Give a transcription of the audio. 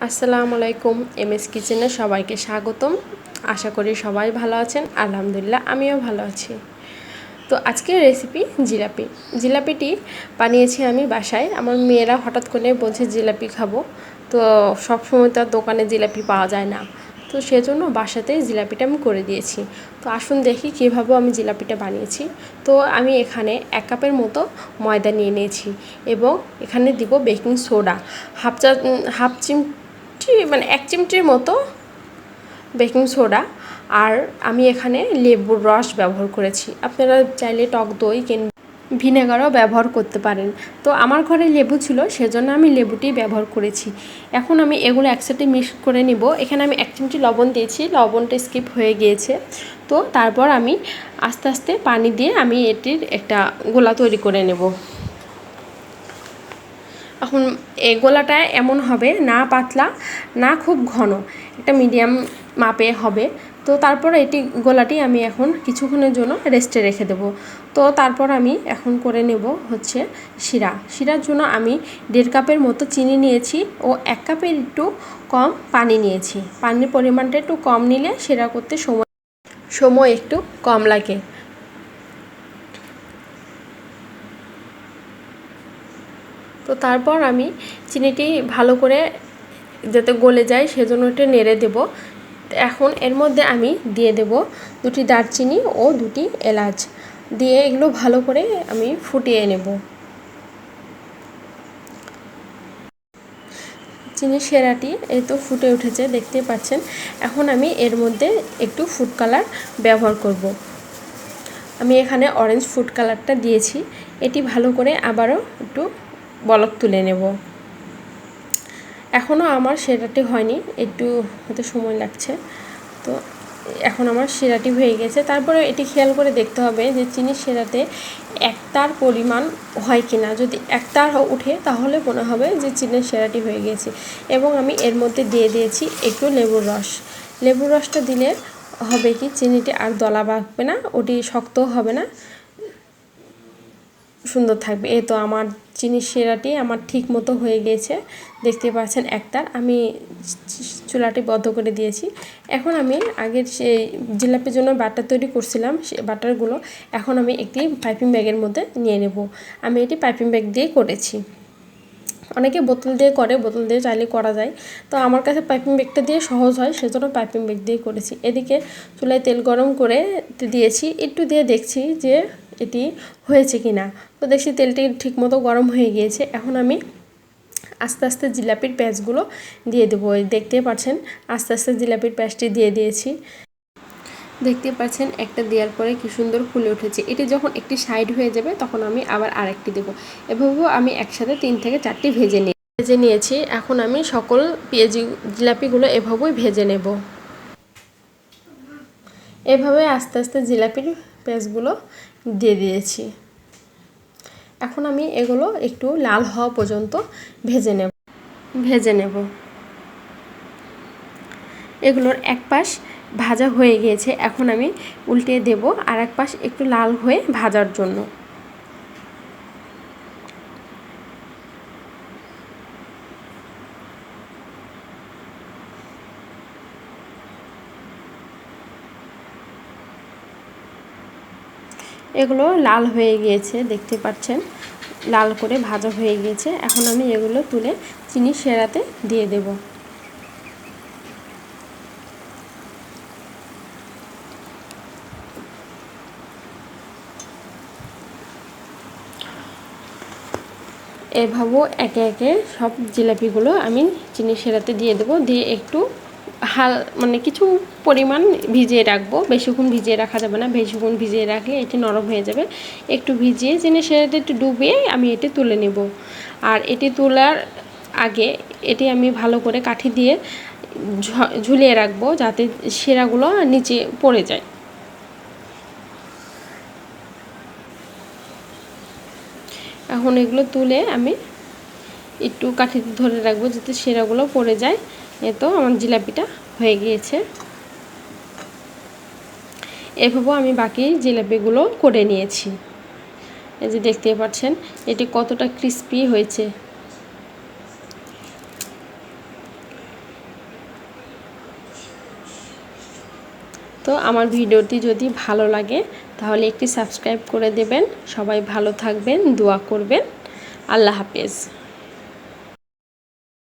আসসালামু আলাইকুম। এমএস কিচেনে সবাইকে স্বাগতম। আশা করি সবাই ভালো আছেন। আলহামদুলিল্লাহ আমিও ভালো আছি। তো আজকের রেসিপি জিলাপিটি বানিয়েছি আমি বাসায়। আমার মেয়েরা হঠাৎ করে বলছে জিলাপি খাবো। তো সবসময় তো আর দোকানে জিলাপি পাওয়া যায় না, তো সেজন্য বাসাতেই জিলাপিটা আমি করে দিয়েছি। তো আসুন দেখি কীভাবে আমি জিলাপিটা বানিয়েছি। তো আমি এখানে 1 কাপের মতো ময়দা নিয়ে নিয়েছি এবং এখানে দিব বেকিং সোডা হাফ চিমটি, মানে 1 চিমটির মতো বেকিং সোডা। আর আমি এখানে লেবুর রস ব্যবহার করেছি। আপনারা চাইলে টক দই কিংবা ভিনেগারও ব্যবহার করতে পারেন। তো আমার ঘরে লেবু ছিল, সেজন্য আমি লেবুটি ব্যবহার করেছি। এখন আমি এগুলো একসাথে মিক্স করে নিব। এখানে আমি 1 চিমটি লবণ দিয়েছি, লবণটা স্কিপ হয়ে গিয়েছে। তো তারপর আমি আস্তে আস্তে পানি দিয়ে আমি এটির একটা গোলা তৈরি করে নেব। এখন এই গোলাটা এমন হবে, না পাতলা না খুব ঘন, একটা মিডিয়াম মাপে হবে। তো তারপর গোলাটি আমি এখন কিছুক্ষণের জন্য রেস্টে রেখে দেব। তো তারপর আমি এখন করে নেব হচ্ছে শিরার জন্য আমি 1.5 কাপের মতো চিনি নিয়েছি ও 1 কাপের একটু কম পানি নিয়েছি। পানির পরিমাণটা একটু কম নিলে শিরা করতে সময় একটু কম লাগে। তো তারপর আমি চিনিটি ভালো করে যাতে গলে যায় সেজন্য একটু নেড়ে দেব। এখন এর মধ্যে আমি দিয়ে দেব 2টি দারচিনি ও 2টি এলাচ দিয়ে এগুলো ভালো করে আমি ফুটিয়ে নেব। চিনির শিরাটি এই তো ফুটে উঠেছে, দেখতে পাচ্ছেন। এখন আমি এর মধ্যে একটু ফুড কালার ব্যবহার করব। আমি এখানে অরেঞ্জ ফুড কালারটা দিয়েছি। এটি ভালো করে আবারও একটু বলক তুলে নেব। এখনও আমার শিরাটি হয়নি, একটু হতে সময় লাগছে। তো এখন আমার শিরাটি হয়ে গেছে। তারপরে এটি খেয়াল করে দেখতে হবে যে চিনির শিরাতে একতার পরিমাণ হয় কি না। যদি একতার উঠে তাহলে মনে হবে যে চিনির শিরাটি হয়ে গেছে। এবং আমি এর মধ্যে দিয়ে দিয়েছি একটু লেবুর রসটা দিলে হবে কি চিনিটি আর দলা বাঁধবে না, ওটি শক্তও হবে না, সুন্দর থাকবে। এই তো আমার চিনির শিরাটি আমার ঠিক মতো হয়ে গিয়েছে, দেখতে পাচ্ছেন একটার। আমি চুলাটি বন্ধ করে দিয়েছি। এখন আমি আগের সেই জিলাপির জন্য বাটার তৈরি করছিলাম, সে বাটারগুলো এখন আমি একটি পাইপিং ব্যাগের মধ্যে নিয়ে নেব। আমি এটি পাইপিং ব্যাগ দিয়ে করেছি। অনেকে বোতল দিয়ে করে, বোতল দিয়ে চাইলে করা যায়। তো আমার কাছে পাইপিং ব্যাগটা দিয়ে সহজ হয়, সেজন্য পাইপিং ব্যাগ দিয়ে করেছি। এদিকে চুলায় তেল গরম করে দিয়েছি, একটু দিয়ে দেখছি যে এটি হয়েছে কি না। তো দেখছি তেলটি ঠিকমতো গরম হয়ে গিয়েছে। এখন আমি আস্তে আস্তে জিলাপির প্যাঁচগুলো দিয়ে দেবো। দেখতে পাচ্ছেন আস্তে আস্তে জিলাপির প্যাঁচটি দিয়ে দিয়েছি। দেখতে পাচ্ছেন একটা দেওয়ার পরে কি সুন্দর ফুলে উঠেছে। এটি যখন একটি সাইড হয়ে যাবে তখন আমি আবার আরেকটি দেব। এভাবেও আমি একসাথে 3 থেকে 4টি ভেজে নিয়েছি। এখন আমি সকল জিলাপিগুলো এভাবেই ভেজে নেব। এভাবে আস্তে আস্তে জিলাপির প্যাঁচগুলো দিয়ে দিয়েছি। এখন আমি এগুলো একটু লাল হওয়া পর্যন্ত ভেজে নেব। এগুলোর এক পাশ ভাজা হয়ে গিয়েছে, এখন আমি উল্টে দেব আর এক পাশ একটু লাল হয়ে ভাজার জন্য। এগুলো লাল হয়ে গিয়েছে, দেখতে পাচ্ছেন লাল করে ভাজা হয়ে গিয়েছে। এখন আমি এগুলো তুলে চিনি শিরাতে দিয়ে দেব। এভাবেও একে একে সব জিলাপিগুলো আমি চিনি শিরাতে দিয়ে দেবো। দিয়ে একটু মানে কিছু পরিমাণ ভিজিয়ে রাখবো। বেশিক্ষণ ভিজিয়ে রাখা যাবে না, বেশিক্ষণ ভিজিয়ে রাখলে এটি নরম হয়ে যাবে। একটু ভিজিয়ে চিনি শিরাতে একটু ডুবিয়ে আমি এটি তুলে নেব। আর এটি তোলার আগে এটি আমি ভালো করে কাঠি দিয়ে ঝুলিয়ে রাখবো, যাতে শিরাগুলো নিচে পড়ে যায়। এখন এগুলো তুলে আমি একটু কাঠিতে ধরে রাখবো যাতে শিরাগুলো পড়ে যায়। তো আমার জিলাপিটা হয়ে গিয়েছে। এভাবেও আমি বাকি জিলাপিগুলো করে নিয়েছি। এই যে দেখতে পাচ্ছেন এটি কতটা ক্রিস্পি হয়েছে। তো আমার ভিডিওটি যদি ভালো লাগে তাহলে একটি সাবস্ক্রাইব করে দেবেন। সবাই ভালো থাকবেন, দোয়া করবেন। আল্লাহ হাফেজ।